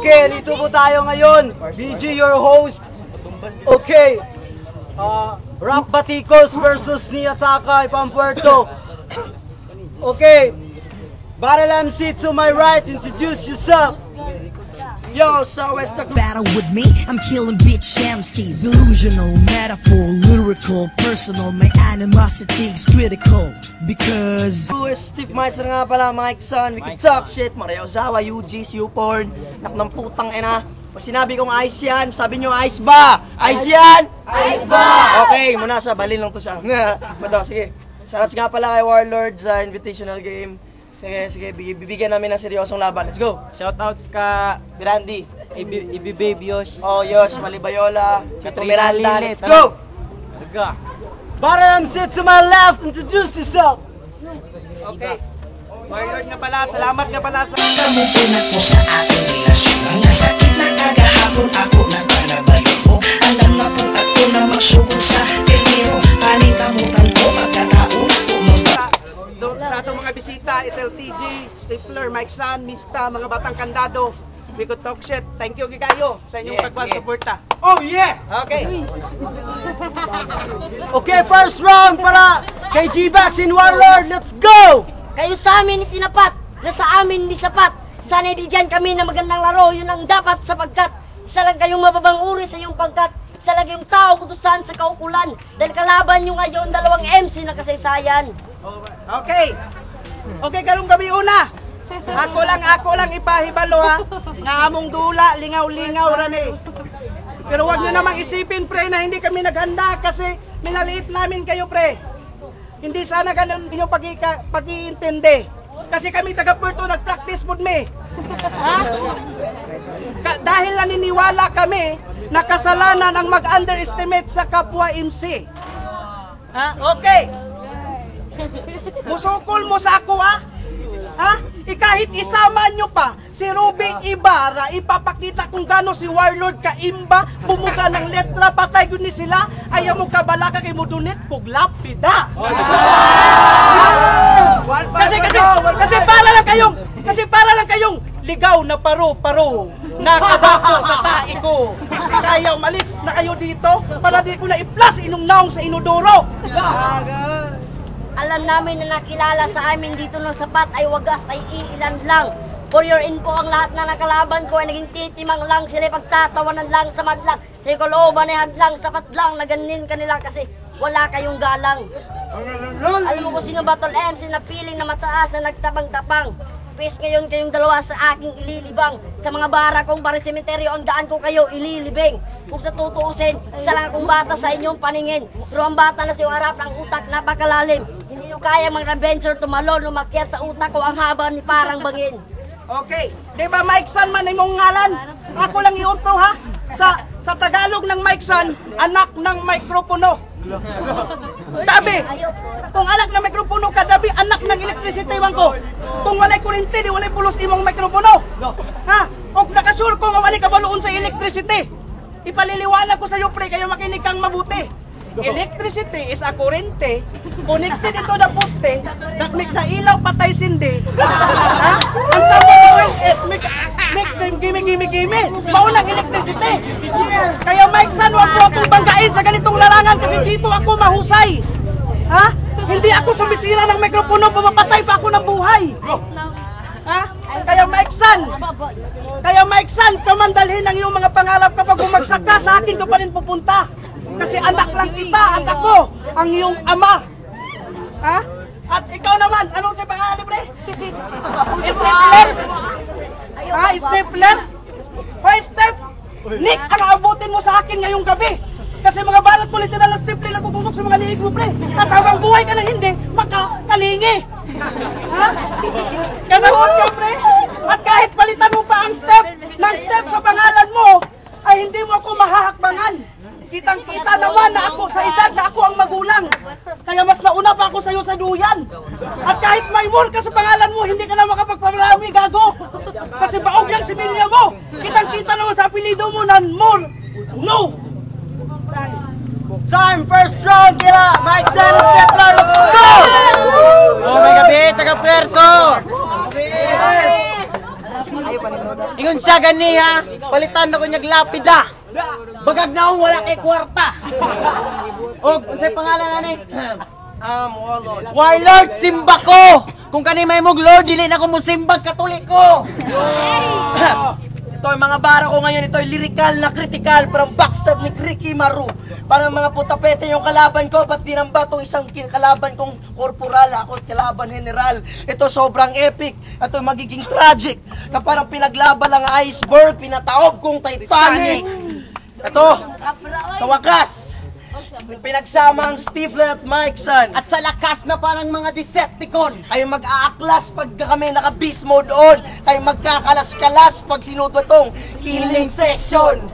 Okay, dito po tayo ngayon. BG, your host. Okay. Rock Baticos versus Niyataka Ipampuerto. Okay. Battle MC to my right, introduce yourself. Yo, so it's the battle with me, I'm killing bitch MCs. Delusional, metaphor, lyrical, personal. My animosity is critical because Steve Meister nga pala, Mike Son, we can talk shit, Mario Ozawa, UG, Youporn, nak ng putang ina. Pag sinabi kong ice yan, sabi nyo ice ba? Ice yan? Ice ba? Okay, muna sa balin lang to siya. Bato, sige. Shoutouts nga pala kay Warlord sa Invitational Game. Sige, bibigyan namin ng seryosong laban. Let's go! Shoutouts ka Mirandi. Ibi Baby Yosh. Oh, Yosh, Malibayola, Chito Miranda. Let's go! Battle MC to my left, introduce yourself. Okay. Warlord nga pala, salamat nga pala sa... Kamupin ako sa aking relasyon. Mga sakit na kagahapon ako ng panabayo. Alam na po ako na magsugod sa pero palitamutan ko pagkatao. Sa atong mga bisita, SLTG, Stifler, Mike San, Mista, mga batang kandado, we could talk shit. Thank you kayo sa inyong pagpapasuporta. Oh yeah! Okay. Okay, first round para kay G-Bax and Warlord. Let's go! Kayo sa amin itinapat, na sa amin hindi sapat. Sana ibigyan kami ng magandang laro, yun ang dapat sapagkat isa lang kayong mababang uri sa iyong pagkat. Isa lang yung tao kutusan sa kaukulan. Dahil kalaban nyo ngayon dalawang MC na kasaysayan. Okay. Okay, karong gabi una. Ako lang ipahibalo ha. Nga among dula, lingaw-lingaw rani. Pero wag nyo namang isipin pre na hindi kami naghanda kasi minaliit namin kayo pre. Hindi sana ganun inyong pag-iintindi. Kasi kami taga-Puerto nag-practice pod me. Ha? Dahil naniniwala kami na kasalanan ang mag-underestimate sa kapwa MC. Ha? Okay. Musukol mo sa ako ha? Ha? Kahit isama nyo pa si Ruby Ibarra, ipapakita kung gano'n si Warlord kaimba, bumuga ng letra, patay yun ni sila, ayaw mo kabalaka kay Mudunit, kung lapida. Kasi para lang kayong ligaw na paro-paro, nakabako sa tae ko. Kaya umalis na kayo dito para di ko na i-plus inong naong sa inodoro. Alam namin na nakilala sa amin dito ng sapat ay wagas ay iilan lang. For your info, ang lahat na nakalaban ko ay naging titimang lang. Sila pagtatawanan lang sa madlang. Sa kalooban ay hadlang, sapat lang na ganin kanila kasi wala kayong galang. Alam mo kung sino battle MC na piling na mataas na nagtabang-tapang. Pwes ngayon kayong dalawa sa aking ililibang. Sa mga bara kong parisementeryo ang daan ko kayo ililibing. Kung sa tutuusin, isa lang akong bata sa inyong paningin. Pero ang bata na si harap ng utak napakalalim. Hindi nyo kaya mag-adventure tumalon, lumakyat sa utak ko ang haba ni parang bangin. Okay, di ba Mike San man imong ngalan? Ako lang iuto ha? Sa Tagalog ng Mike San, anak ng mikropono. Dabi, kung anak ng mikropono ka, dabi anak ng electricity man ko. Kung walay kuryente, di walay pulos imong mikropono. Ha? O nakasure ko nga walay kabaluon sa electricity. Ipaliliwanag ko sa iyo pre, kayo makinig kang mabuti. Electricity is a kurente connected into the poste that make the ilaw patay sindi. Ha? Ang someone it makes them gimme. Maunang electricity. Kaya Mike San, wag mo akong banggain sa ganitong larangan kasi dito ako mahusay. Ha? Hindi ako sumisira ng mikropono, pumapatay pa ako ng buhay. Ha? Kaya Mike San, kamandalhin ang iyong mga pangarap kapag bumagsak ka, sa akin ka pa rin pupunta. Kasi anak lang kita at ako ang iyong ama. Ha? At ikaw naman, anong sa pangalan, pre? Stapler? Ha? Stapler? Hoy, Step! Nick, ang aabutin mo sa akin ngayong gabi. Kasi mga balat ko literal na stapler na tutusok sa mga liig mo, pre. At habang buhay ka na hindi, makakalingi. Ha? Kasabot ka, pre. At kahit palitan mo pa ang step sa pangalan mo, ay hindi mo ako mahahakbangan. Kitang-kita naman na ako sa edad na ako ang magulang. Kaya mas nauna pa ako sa'yo sa duyan. At kahit may more ka sa pangalan mo, hindi ka na makapagparami, gago. Kasi baog lang si Milya mo. Kitang-kita naman sa apelido mo na more. No! Time, first round, kila Mike San and Stepler, let's go! Oh, may gabi, taga-Puerto! Ayaw pa nanonood. Ingon siya gani ha, palitan na ko niyag lapida. Bagag na akong wala kay kwarta. O, unsay pangalan na ni? Warlord. Warlord, simba ko! Kung kani may mong Lord, dili na ko musimbag katoliko. Ito yung mga bara ko ngayon, ito yung lyrical na critical, parang backstab ni Ricky Maru. Parang mga putapete yung kalaban ko, ba't dinamba itong isang kalaban kong korporal, ako kalaban general. Ito sobrang epic, ito magiging tragic, na parang pinaglaban lang iceberg, pinataob kong Titanic. Ito, sa wakas, pinagsama ang Stifler at Mikeson. At sa lakas na parang mga Decepticon. Kayo mag-aaklas pag kami naka-beast mode on. Kayo magkakalas-kalas pag sinuto itong healing session.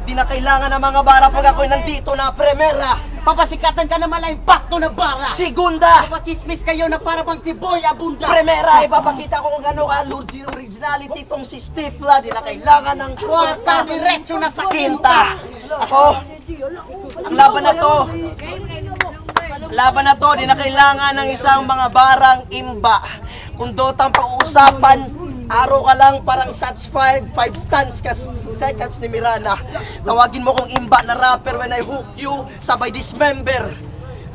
Di na kailangan ng mga bara pag ako'y nandito na primera. Papasikatan ka naman lang impacto na bara. Segunda, Papachismis kayo na para bang si Boy Abunda. primera, ipapakita ko kung ano ka originality itong si Stifler. Di na kailangan ng kwarta, diretso na sa quinta. Ako, ang laban na to, di na kailangan ng isang mga barang imba. Kung dotang pag-uusapan, araw ka lang parang shots fired, 5 stunts ka seconds ni Mirana. Tawagin mo kong imba na rapper when I hook you, sabay dismember.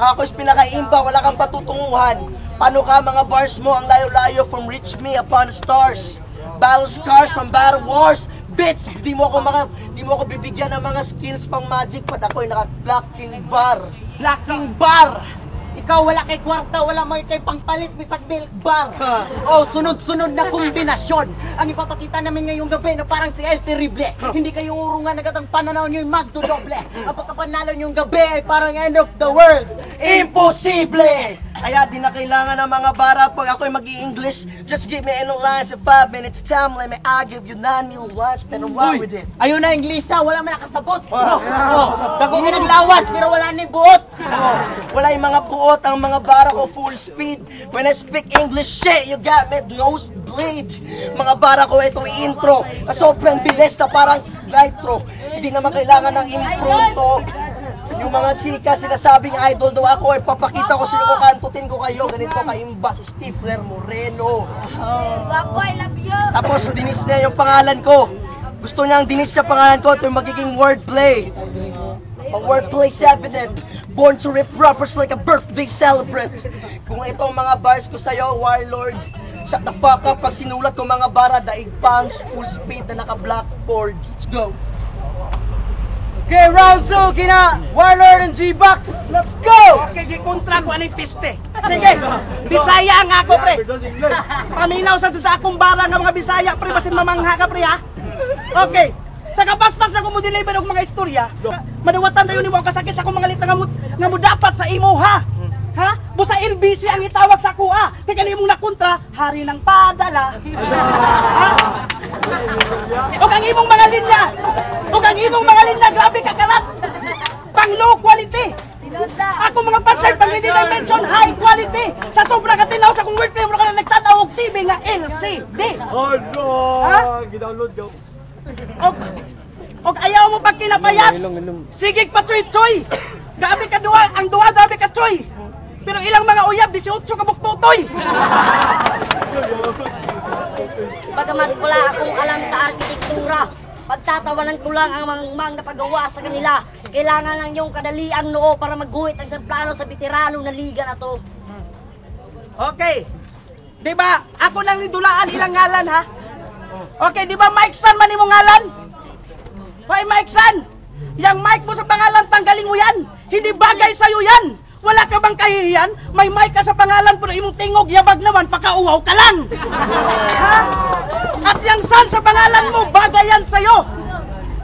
Ako is pinaka-imba, wala kang patutunguhan. Paano ka mga bars mo ang layo-layo from reach me upon stars. Battle scars from battle wars. Bitch, di mo ako bibigyan ng mga skills pang magic pag ako'y naka-blocking bar. Blocking bar! Ikaw wala kay kwarta, wala mo kay pangpalit bisag milk bar. Oh, sunod-sunod na kombinasyon. Ang ipapakita namin ngayong gabi na parang si El Terrible. Hindi kayo urungan na gatang pananaw niyo yung magdodoble. Ang pagkapanalo niyong gabi ay parang end of the world. Imposible! Kaya di na kailangan ng mga bara pag ako'y mag-i-English. Just give me any lines in 5 minutes time. Let me I give you 9 new lines, pero run with it. Ayun na Inglesa, wala man nakasabot. Dago ka naglawas, pero wala ni buot. Wala yung mga buot, ang mga bara ko full speed. When I speak English, shit, you got me nosebleed. Mga bara ko, ito intro. Sobrang bilis na parang nitro. Hindi naman kailangan ng impronto. Yung mga chika, sinasabing idol daw ako, ay papakita ko sila ko, kantutin ko kayo. Ganito kaimba si Stifler Moreno. Guwapo, I love you. Tapos dinis niya yung pangalan ko. Gusto niyang dinis sa pangalan ko, ito yung magiging wordplay. A wordplay 7 born to rip rappers like a birthday celebrant. Kung ito ang mga bars ko sa'yo, Warlord, shut the fuck up pag sinulat ko mga bara, daig pangs, full speed na naka-blackboard. Let's go! Okay, round 2, kina Warlord and G-Box. Let's go! Okay, gikontra ko anong piste. Sige, Bisaya ang ako, pre. Paminaw sa akong bara nga mga Bisaya, pre, basin mamangha ka, pre, ha? Okay, sa kapaspas na kung mo deliver og mga istorya, madawatan tayo ni mo ang kasakit sa akong mga lita nga mo dapat sa imo, ha? Ha? Busa LBC ang itawag sa kuha. Kaya kani mong nakontra, hari ng padala. Ha? Og ang imong mga linya. Og ang imong mga linya, grabe ka karat. Pang low quality. Ako mga pansay, pang hindi dimension, high quality. Sa sobra katinaw sa kong wordplay, mo ka na nagtanaw og TV nga LCD. Oh no! Ha? Gidownload ko. Og ayaw mo pag kinapayas. Sigig pa choy-choy. Grabe ka duha, ang duha grabe ka choy. Pero ilang mga uyab, 18 ka buktutoy. Bagamat wala akong alam sa arkitektura, pagtatawanan ko lang ang mga napagawa sa kanila. Kailangan lang yung kadaliang noo para magguhit ang isang plano sa veterano na liga na to. Okay. Di ba, ako nang nidulaan ilang ngalan, ha? Okay, di ba Mike San man imong ngalan? Hoy Mike San, yang mic mo sa pangalan, tanggalin mo yan. Hindi bagay sa'yo yan. Wala ka bang kahihiyan? May mic ka sa pangalan pero imong tingog yabag naman, pakauhaw ka lang. Ha? At yang San sa pangalan mo, bagay yan sa'yo.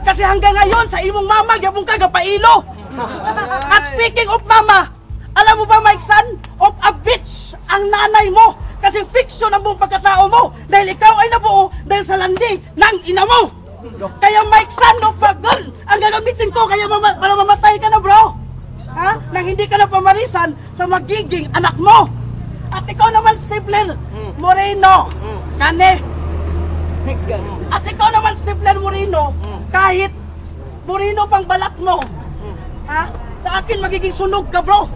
Kasi hanggang ngayon, sa imong mama, yabong ka gapailo. At speaking of mama, alam mo ba Mike San, of a bitch ang nanay mo. Kasi fiction ang buong pagkatao mo. Dahil ikaw ay nabuo dahil sa landi ng ina mo. Kaya Mike San, no fuck girl, ang gagamitin ko kaya para mamatay ka na bro. Ha? Nang hindi ka na pamarisan sa magiging anak mo. At ikaw naman Stifler Moreno, kane. At ikaw naman Stifler Moreno, kahit Moreno pang balat mo, ha? Sa akin magiging sunog ka bro.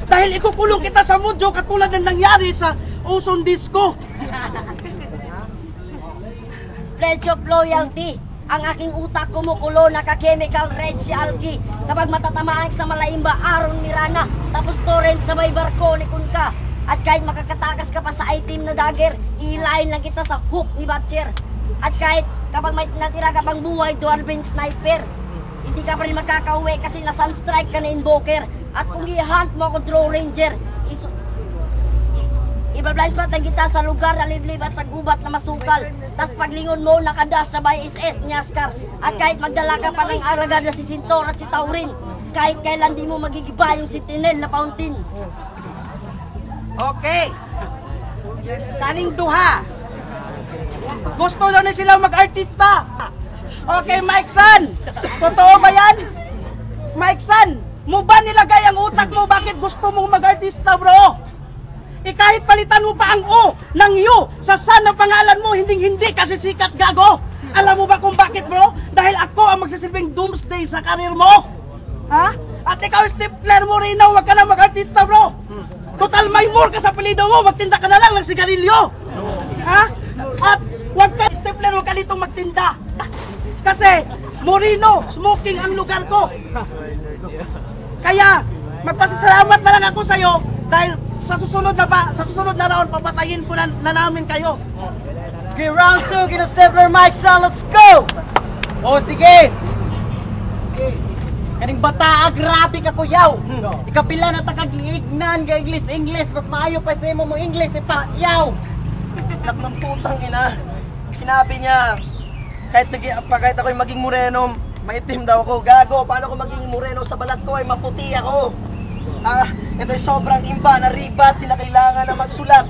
Dahil ikukulong kita sa mudyo katulad ng nangyari sa Ozone Disco. pledge of loyalty. Ang aking utak kumukulo, naka-chemical red si Alki. Kapag matatamaan sa Malaimba, Aaron Mirana, tapos torrent sa may barko ni Kunka. At kahit makakatakas ka pa sa item na dagger, ilain lang kita sa hook ni Butcher. At kahit kapag may natira ka pang buhay, Dwarven Sniper, hindi ka pa rin makakauwi kasi na-sunstrike ka na Invoker. At kung i-hunt mo ako Draw Ranger, iba-blind spot lang kita sa lugar na liblib at sa gubat na masukal. Tapos paglingon mo, nakadas sa bay SS ni Askar. At kahit magdala ka pa ng aragad na si Sintor at si Taurin, kahit kailan di mo magigiba yung Sentinel na Fountain. Okay. Kaning duha. Gusto daw na sila mag-artista. Okay, Mike San. Totoo ba yan? Mike San, mo ba nilagay ang utak mo? Bakit gusto mong mag-artista, bro? Kahit palitan mo pa ang O ng U sa San ng pangalan mo, hindi kasi sikat, gago. Alam mo ba kung bakit, bro? Dahil ako ang magsisilbing doomsday sa karir mo. Ha? At ikaw, Stifler mo rin, wag ka na mag-artista, bro. Total may more ka sa apelido mo, magtinda ka na lang ng sigarilyo. Ha? At wag ka, Stifler, wag ka ditong magtinda. Kasi, Moreno, smoking ang lugar ko. Kaya, magpasalamat na lang ako sa'yo dahil sa susunod na round, papatayin ko na namin kayo. Okay, round 2, kita Stifler, Mike San, let's go! O, sige! Kaning bata, grabe ka kuyaw. Ikapila na takag-iignan, ga English, mas maayo pa sa mo English, pa, yaw! Anak ng putang ina, sinabi niya, kahit ako'y maging moreno, maitim daw ako, gago, paano ko maging moreno sa balat ko ay maputi ako? Ito'y sobrang imba na ribat, di na kailangan na magsulat.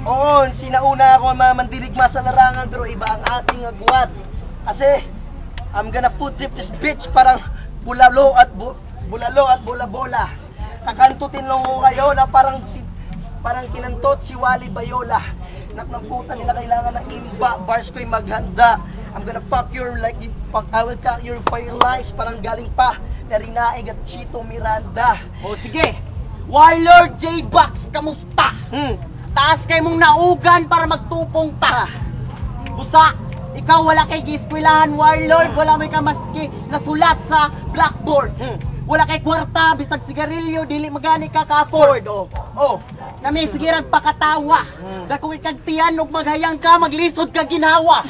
Oo, sinauna ako mandirigma sa larangan, pero iba ang ating agwat. Kasi, I'm gonna food trip this bitch parang bulalo at bola-bola. Kakantutin lang ko kayo na parang kinantot si Wally Bayola. Naknamputan nila kailangan ng imba, bars ko'y maghanda. I'm gonna fuck your like, I will cut your fire lies, parang galing pa na Rinaig at Chito Miranda. O sige, Warlord J-Box, kamusta? Taas kay mong naugan para magtupong ta. Busa, ikaw wala kay giskwelahan, Warlord, wala may kamaski na sulat sa blackboard. Wala kay kwarta, bisag sigarilyo, dili magani ka ka-afford. Na may sigirang pakatawa. Na kung ikagtiyan og maghayang ka, maglisod ka ginhawa.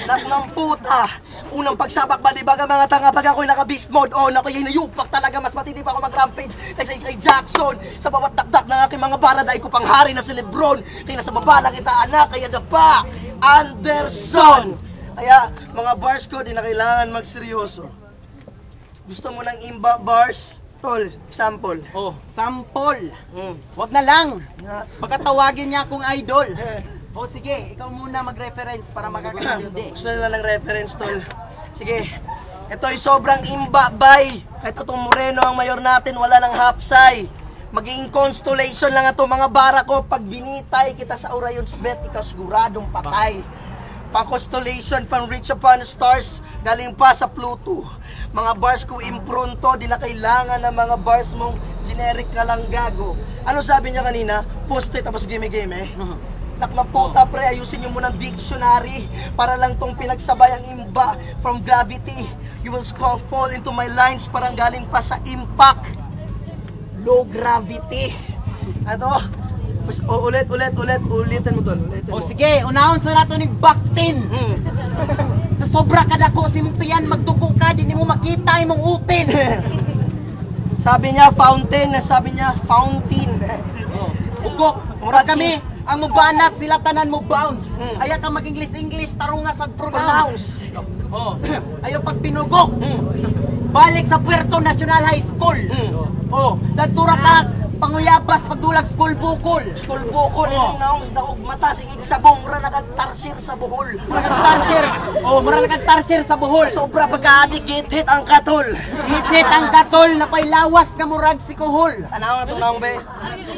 Naknang puta. Unang pagsabak ba, di ba mga tanga pag ako'y naka-beast mode? Nako'y hinayupak talaga, mas matindi pa ako mag-rampage kaysa kay Jackson. Sa bawat dakdak ng aking mga barada, ko pang hari na si Lebron. Kaya nasa baba lang kita anak, kaya dapa, Anderson. Kaya mga bars ko, di na kailangan magseryoso. Gusto mo ng imba bars? Tol, sample. Sample. Wag na lang. Pagkatawagin niya akong idol. Sige, ikaw muna mag-reference para magkakaintindi. Gusto nila ng reference, tol. Sige. Ito'y sobrang imba, bay. Kahit itong Moreno ang mayor natin, wala ng hapsay. Magiging constellation lang ito, mga bara ko. Pag binitay kita sa Orion's Bet, ikaw siguradong patay. Pa-constellation from Reach Upon the Stars, galing pa sa Pluto. Mga bars ko impronto, di na kailangan ng mga bars mong generic ka lang gago. Ano sabi niya kanina? Post-it tapos game-game. Nakmaputa pre, ayusin niyo muna ng dictionary para lang tong pinagsabay ang imba from gravity. You will fall into my lines parang galing pa sa impact. Low gravity. Ano? Ulitin mo tol. Sige, unahon sa nato ning Baktin. Sa sobra kadako si mong tiyan, magdugo ka, di mo makita imong utin. Sabi niya fountain, sabi niya fountain. Ugok, mura kami ang mubanat, sila tanan mo bounce. Ayaw ka mag-English, tarunga sa pronounce. Ayaw pag pinugok. Balik sa Puerto National High School. Nagtura ka panguyabas pagdulag school bukol. School bukol, naungs na ugmata, sigig sa mura nagagtarsir sa buhol. Mura nagagtarsir sa buhol. Sobra pagka-adik, hit ang katol. Hit ang katol, napay lawas nga murag si kuhol. Anaw na ito naong be?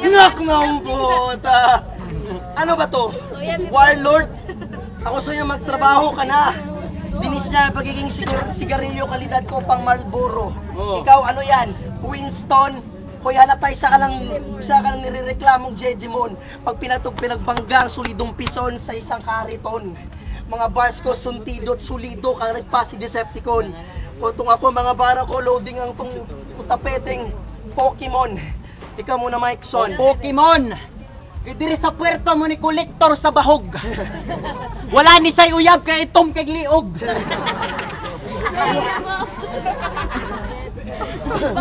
Nak naong puta! Ano ba to? Warlord? Ako sa'yo magtrabaho ka na. Dinis niya pagiging sigarilyo kalidad ko pang Marlboro. Ikaw ano yan? Winston? Hoy halatay sa ka lang nirereklamong Jejimon. Pag pinagbanggang solidong pison sa isang kariton. Mga bars ko, suntido at sulido, karit pa si Decepticon. Kung ako, mga bara ko, loading ang tong tapeteng Pokemon. Ikaw muna, Mike Son. Pokemon! Diri sa puerto mo ni kolektor sa bahog. Wala ni say uyab kay itom kay liog.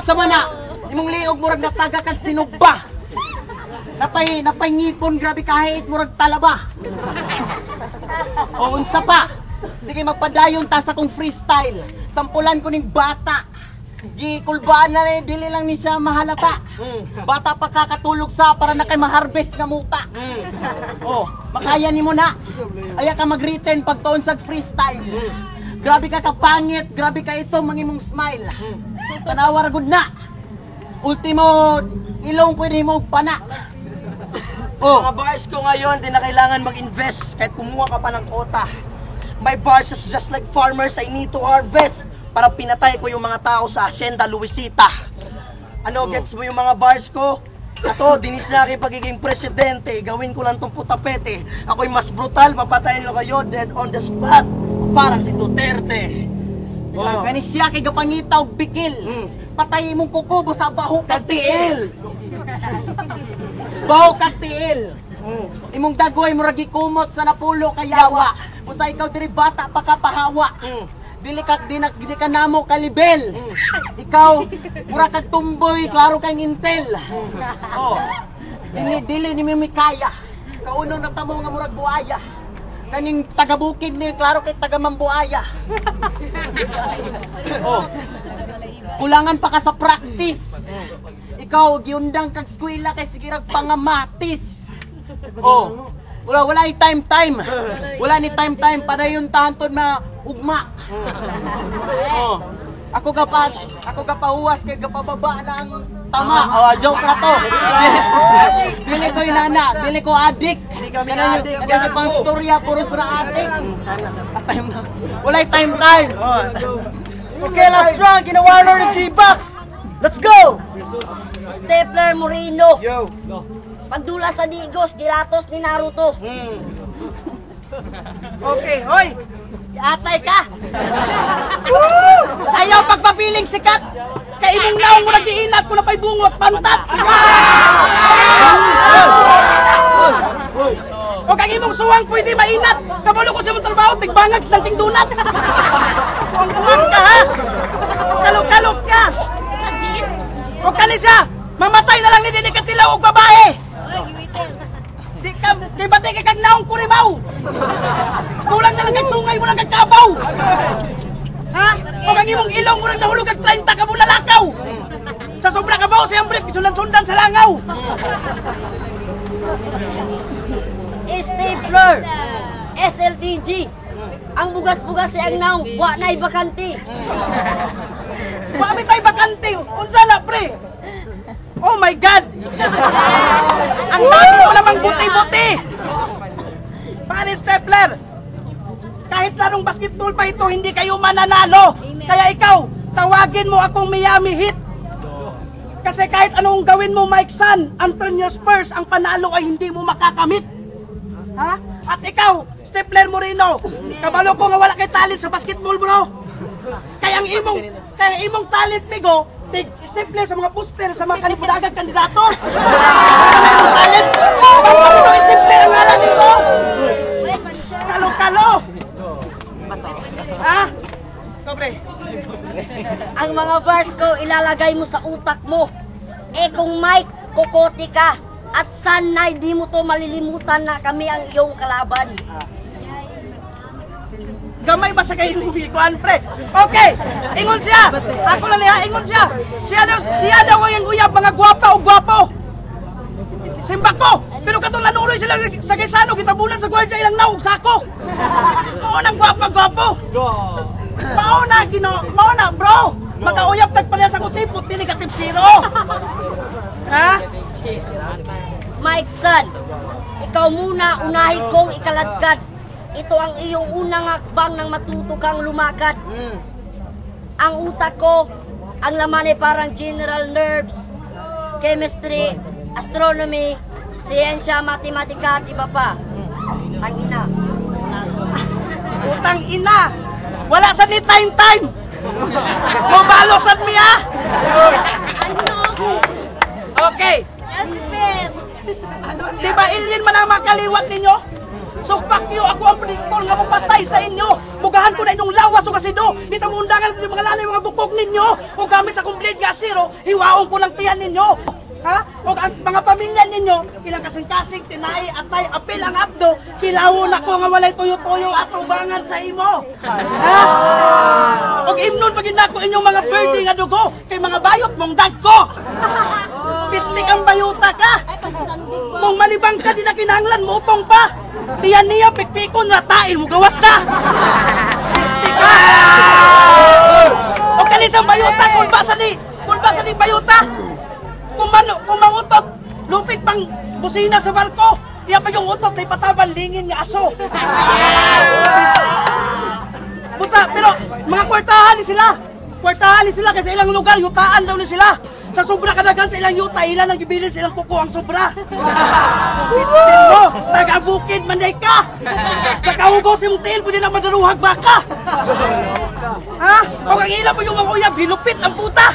Sa mana, imong liog murag nataga kag sinugba. Napay ngipon grabe kahit murag talaba. O unsa pa? Sige magpadayon ta sa kong freestyle. Sampulan ko ning bata. Gikulbaan na rin, dili lang ni siya mahalata. Bata pa kakatulog sa para na kay maharvest nga muta. Oh, makaya ni mo na. Aya ka mag-written pagtuon sa freestyle. Grabe ka kapangit, grabe ka ito mangimong smile. Tanawa ra gud na. Ultimo ilong pwede mo pana. Oh, Mga bars ko ngayon, di na kailangan mag-invest kahit kumuha ka pa ng kota. My bars is just like farmers, I need to harvest. Para pinatay ko yung mga tao sa Hacienda Luisita. Ano, gets mo yung mga bars ko? Ato, dinis na aking pagiging presidente. Gawin ko lang tong putapete. Ako'y mas brutal, papatayin lo kayo dead on the spot. Parang si Duterte. Gani siya kay gapangita og bikil. Patay imong kukubo sa baho kag tiil. Baho kag tiil. Imong dagoy murag gikumot sa napulo kay yawa. Usa ikaw diri bata pa ka pahawa. Dili ka namo kalibel. Ikaw mura kag tumboy, klaro kang intel. Oh. Dili ni mi kaya. Kauno na tamo nga murag buaya. Kaning taga-bukid ni klaro kay taga Mambuaya. Oh. Kulangan pa ka sa practice. Ikaw giundang kag eskwela kay sige rag pangamatis. Oh. Wala ni time. Wala ni time padayon tahanton na ugma. Oh. Ako kapahuwas kay kapababa na ang tama. Oh, joke na to. Dili ko inana, dili ko adik. Hindi kami Kanang adik. kanang pang storya puro sa adik. Wala time. Okay, last round. Ginawarner ni G-Box. Let's go! Stapler Moreno. Yo. Pagdula sa digos, gilatos ni Naruto. Okay, hoy! Atay ka! Ayaw pagpapiling sikat! Kay imong naong mo nag-iinat ko na pa'y bungot, pantat! O kag imong suwang pwede mainat! Kabalo ko sa mong trabaho, tigbangag sa ting dunat! Buang-buang ka ha! Kalok-kalok ka! O kalisa! Mamatay na lang ni Dini Katilaw og babae! Di ka, kay batay kay kag naong kurimaw! Kulang na lang kag sungay mo lang kag kabaw! Ha? O kag imong ilong mo nahulog kag 30 ka bulalakaw! Sa sobra ka ba o siyang brief, sundan-sundan sa langaw! Stapler SLTG. Ang bugas-bugas sa ang naong, wa na'y bakante. Bakit tayo bakante? Unsa na pre? Oh my God! Ang dami mo namang buti-buti! Pare Stapler, kahit larong basketball pa ito, hindi kayo mananalo. Kaya ikaw, tawagin mo akong Miami Heat. Kasi kahit anong gawin mo, Mike San, Antonio Spurs, ang panalo ay hindi mo makakamit. Ha? At ikaw, Stapler Moreno, kabalo ko nga wala kay talent sa basketball bro. Kaya ang imong talent bigo, Stapler sa mga poster sa mga kanipudagang kandidato. Talent! Stapler ang ngalan nito! Kalo-kalo! Ha? Kobre. Ang mga bars ko ilalagay mo sa utak mo. Kung Mike, kokote ka. At sanay di mo to malilimutan na kami ang iyong kalaban. Gamay ba sa kayo kuan pre? Okay, ingon siya. Ako lang niya, ingon siya. Siya daw ang uyab mga gwapa o gwapo. Simbak ko, pero katong lanuroy sila sa Quezano, gitabulan sa gwardiya ilang naog sako. Mao nang gwapa-gwapo. Mao na bro. Makauyab tagpareha sa kutipot, dili ka tip zero. Ha? Mike San, ikaw muna unahin kong ikaladkad. Ito ang iyong unang hakbang ng matuto kang lumakad. Ang utak ko, ang laman ay parang general nerves, chemistry, astronomy, siyensya, matematika at iba pa. Tangina. Putang ina! Wala sa ni time! Mabalo sa miya! Okay! Di ba ilin man ang makaliwat ninyo? So fuck you, ako ang predictor nga mapatay sa inyo. Mugahan ko na inyong lawas o kasido. Dito mo undangan ito yung mga lalay, mga bukog ninyo. O gamit sa complete nga zero, hiwaon ko ng tiyan ninyo. Ha? O ang mga pamilya ninyo, ilang kasing-kasing, tinay, atay, apil ang abdo, kilawon ako nga walay tuyo-tuyo at ubangan sa imo. Ha? O imnon pagin ako inyong mga birdie nga dugo, kay mga bayot mong dagko. Pistik ang bayuta ka. Mong malibang ka, di na kinahanglan mo upong pa. Tiyan niya, pikpikon, ratain mo, gawas na. Pistik ka. O kalisang bayuta, kulbasa ni bayuta. Kung mangutot, lupit pang busina sa barko. Iya pa yung utot, ay pataban lingin nga aso. Busa, pero mga kwartahan ni sila. Kwartahan ni sila kasi ilang lugar, yutaan daw ni sila. Sa sobra kadagan sa ilang yuta, ilan ang gibilin silang kuko ang sobra. Pistin mo, taga-bukid manday ka. Sa kahugos yung tiil, pwede na madaruhag baka. Ha? O kang ilan po yung mga uyab, hilupit ang puta.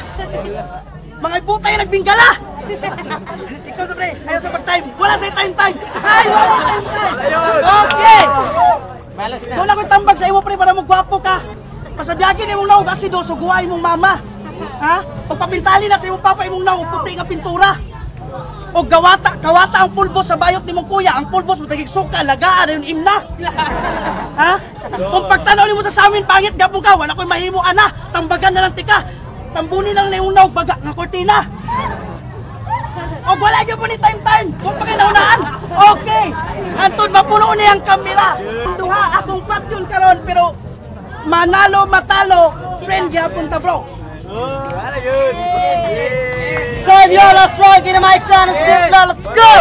Mga puta yung nagbinggala. Ikaw sa pre, ayaw sa pag-time. Wala sa time. Ay, wala time. Okay. Doon ako'y tambag sa imo pre para magwapo ka. Pasabyagin imong naog asido, suguay mong mama. Ha? Pagpapintali na sa imong papa imong naog, puti nga pintura. O gawata ang pulbos sa bayot ni mong kuya. Ang pulbos mo tagig suka, lagaan na yung imna. Ha? Kung pagtanaw ni mo sa samin, pangit gapong ka, wala ko'y mahimo ana. Tambagan na lang tika. Tambuni lang na yung naog baga ng kortina. O wala niyo po ni time. Kung pakinaunahan. Okay. Antun, mapuno niya ang kamera. Duha, akong patyon karon pero manalo, matalo, friend yapon ta bro. Serve your last one, get a mic son, and let's go!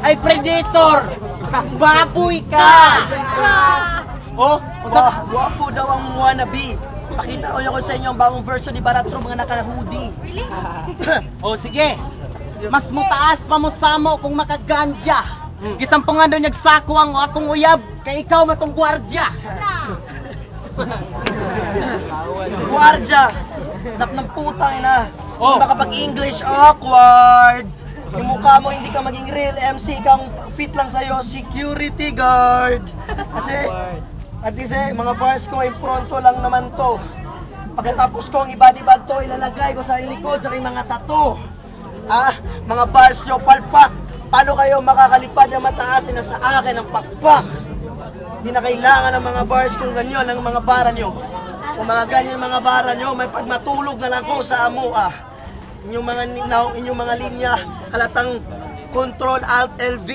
Ay, Predator! Baboy ka! Oh, guwapo daw ang wannabe. Pakita ko sa inyo ang bagong version ni Baratro, mga naka-hoodie. Oh, sige. Mas mutaas pa mo samo kung makaganja. Gisampungan doon nagsako ang akong uyab, kay ikaw matong gwardya. Gwardya! Nap ng putang ina. Kung makapag-English, awkward. Yung mukha mo hindi ka maging real MC, kang fit lang sa'yo, security guard. Kasi mga bars ko, impronto lang naman to. Pagkatapos ko ang ibadi bag to, ilalagay ko sa likod sa mga tattoo. Mga bars nyo, palpak. Paano kayo makakalipad na mataas na sa akin ang pakpak? Hindi na kailangan ng mga bars kung ganyan ang mga bara nyo. Kung mga ganyan ang mga bara nyo, may pagmatulog na lang ko sa amua. Inyong mga linya, halatang Control Alt LV.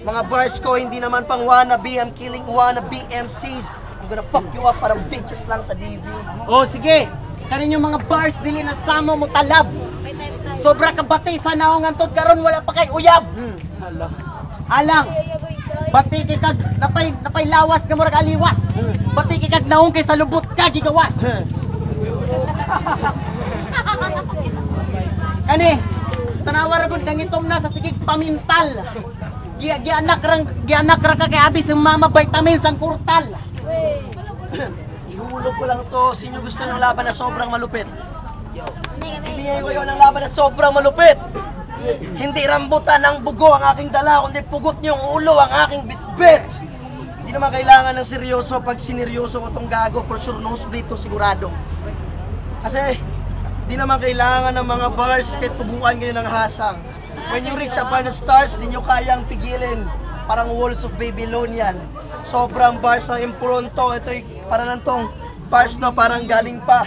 Mga bars ko, hindi naman pang wannabe. I'm killing wannabe MCs. I'm gonna fuck you up parang bitches lang sa DV. Oh, sige. Kanin yung mga bars, dili na samo mo talab. Sobra ka bati sa naong antod karon wala pa kay uyab. Alang. Bati kay kag napay lawas nga murag aliwas. Bati kay kag naong kay sa lubot ka gigawas. Kani, tanawa ra gud nangitom na sa sigig pamintal. Gianak ra ka kay abi sa mama vitamins ang kurtal. Ihulog ko lang to, sino gusto ng laban na sobrang malupit? Ibigay ko yun ang laban na sobrang malupit. Hindi rambutan ang bugo ang aking dala, kundi pugot niyong ulo ang aking bitbit. Hindi naman kailangan ng seryoso. Pag sineryoso ko tong gago, for sure nosebleed to sigurado. Kasi di naman kailangan ng mga bars kahit tubuan kayo ng hasang. When you reach upon the stars, di nyo kayang pigilin. Parang walls of Babylonian. Sobrang bars ng impronto. Ito'y para lang tong bars na parang galing pa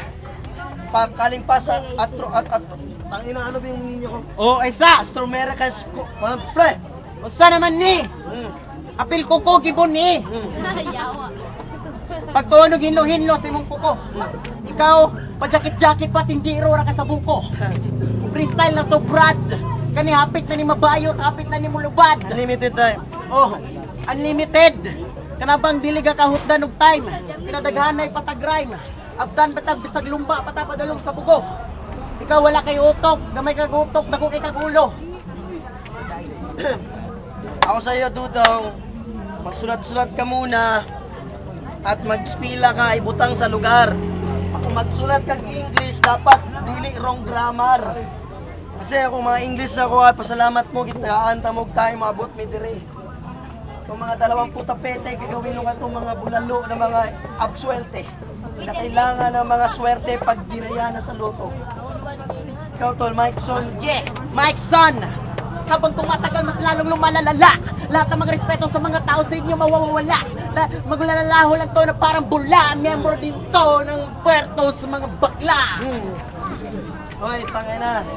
sa tangina, ano ba yung ninyo ko? Oh, isa! Astromericans ko. Walang pre! Basta naman ni! Apil kuko gibon ni! Pagtunog hinlo-hinlo sa imong kuko. Ikaw, pajakit-jakit pa tindiro ra ka sa buko. Freestyle na to, Brad. Kani hapit na ni mabayot, hapit na ni mulubad. Unlimited time. Oh, unlimited. Kanabang dili ka kahutdan og time. Pinadaghanay patag-rhyme. Abdan patag bisag lumba patapadalong sa bugo. Ikaw wala kay utok, gamay kag utok, dako kay kag ulo. Ako sa iyo, Dudong. Magsulat-sulat ka muna. at magspila ka ibutang sa lugar. Kung magsulat kag English dapat dili wrong grammar. Kasi ako mga English ako ay pasalamat mo gitaan ta mo tayo maabot mi dire. Kung mga 20 tapete gagawin mo katong mga bulalo na mga abswerte. Na kailangan ng mga swerte pag biraya na sa loto. Ikaw tol, Mike Son. Yeah, Mike Son! Habang tumatagal, mas lalong lumalalala. Lahat ng mga respeto sa mga tao sa inyo mawawala. Maglalalaho lang to na parang bula. Member din to ng puerto sa mga bakla. Hoy, tangay na.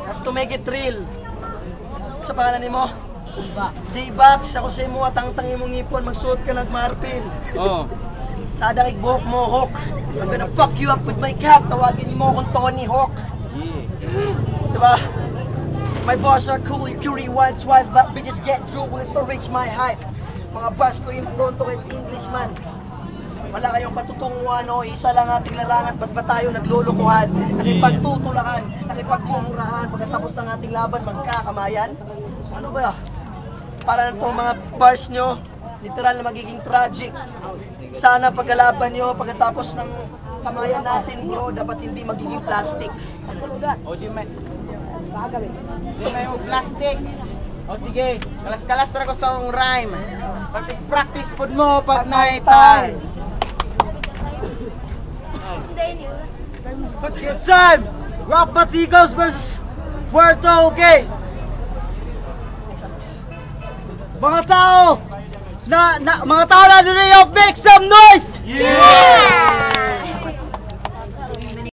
Has to make it real. Sa pangalan ni mo? J-Box, ako sa imo atang-tangi mong ipon, magsuot ka ng marpil. Sa adang igbuhok mo, Hawk. I'm gonna fuck you up with my cap. Tawagin mo akong Tony Hawk. Diba? My bars are cool, you can rewind twice, but bitches get drool to reach my height. Mga bars ko yung pronto kahit Englishman. Wala kayong patutunguhan o isa lang ating larangan, ba't ba tayo naglulukuhan? Nakipagtutulakan, nakipagmumurahan, pagkatapos ng ating laban, magkakamayan? Ano ba? Para na itong mga bars nyo, literal na magiging tragic. Sana pagkalaban nyo, pagkatapos ng kamayan natin bro, dapat hindi magiging plastic. O di may yung plastic. O sige, kalas-kalas na ko sa akong rhyme. Practice food mo pag night time. Good time! Rock Baticos versus Puerto, okay? Mga tao na narinig, make some noise! Yeah!